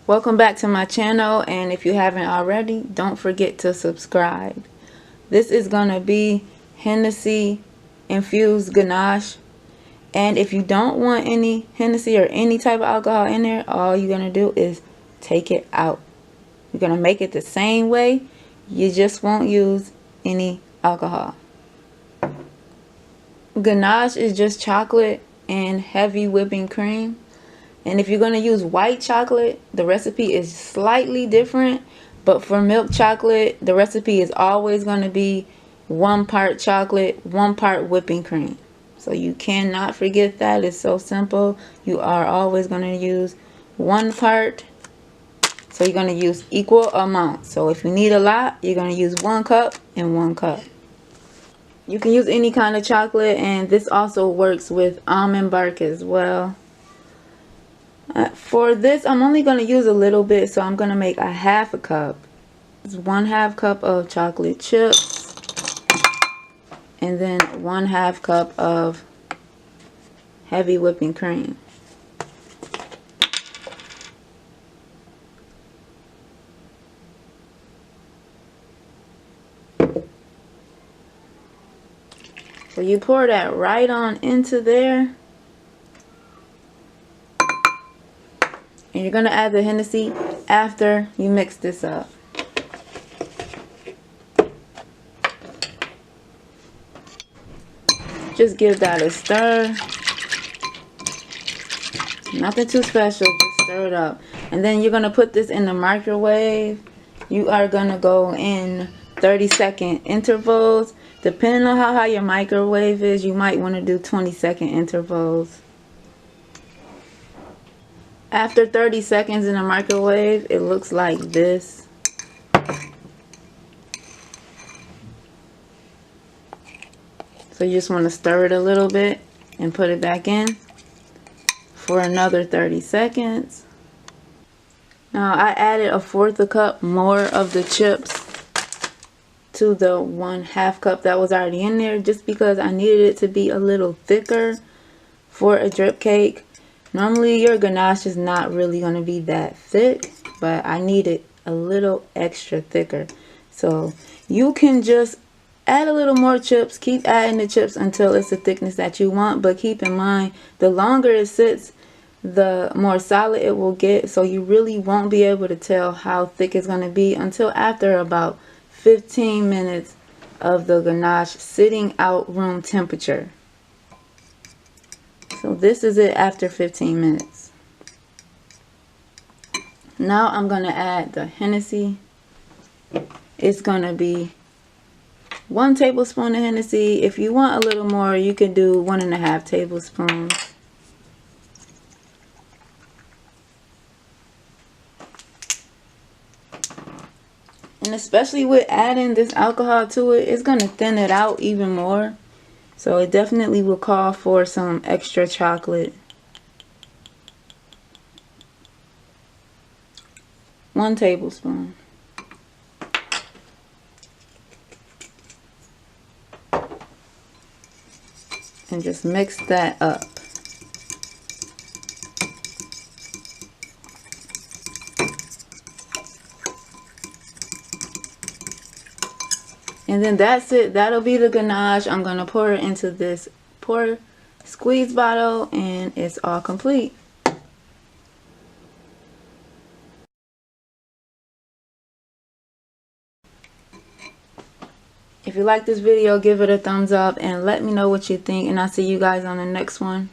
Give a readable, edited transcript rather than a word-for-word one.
Welcome back to my channel, and if you haven't already, don't forget to subscribe. This is gonna be Hennessy infused ganache, and if you don't want any Hennessy or any type of alcohol in there, all you're gonna do is take it out. You're gonna make it the same way, you just won't use any alcohol. Ganache is just chocolate and heavy whipping cream. And if you're going to use white chocolate, the recipe is slightly different. But for milk chocolate, the recipe is always going to be 1 part chocolate, 1 part whipping cream. So you cannot forget that. It's so simple. You are always going to use 1 part. So you're going to use equal amounts. So if you need a lot, you're going to use 1 cup and 1 cup. You can use any kind of chocolate, and this also works with almond bark as well. For this, I'm only going to use a little bit, so I'm going to make a 1/2 cup. It's 1/2 cup of chocolate chips, and then 1/2 cup of heavy whipping cream. So you pour that right on into there. And you're going to add the Hennessy after you mix this up. Just give that a stir. Nothing too special, just stir it up. And then you're going to put this in the microwave. You are going to go in 30-second intervals. Depending on how high your microwave is, you might want to do 20-second intervals. After 30 seconds in the microwave, it looks like this. So you just want to stir it a little bit and put it back in for another 30 seconds. Now I added a 1/4 cup more of the chips to the 1/2 cup that was already in there, just because I needed it to be a little thicker for a drip cake. Normally your ganache is not really going to be that thick, but I need it a little extra thicker. So you can just add a little more chips, keep adding the chips until it's the thickness that you want, but keep in mind the longer it sits, the more solid it will get. So you really won't be able to tell how thick it's going to be until after about 15 minutes of the ganache sitting out room temperature. So this is it after 15 minutes. Now I'm going to add the Hennessy. It's going to be 1 tablespoon of Hennessy. If you want a little more, you can do 1.5 tablespoons. And especially with adding this alcohol to it, it's going to thin it out even more. So it definitely will call for some extra chocolate. 1 tablespoon. And just mix that up. And then that's it. That'll be the ganache. I'm going to pour it into this squeeze bottle, and it's all complete. If you like this video, give it a thumbs up and let me know what you think, and I'll see you guys on the next one.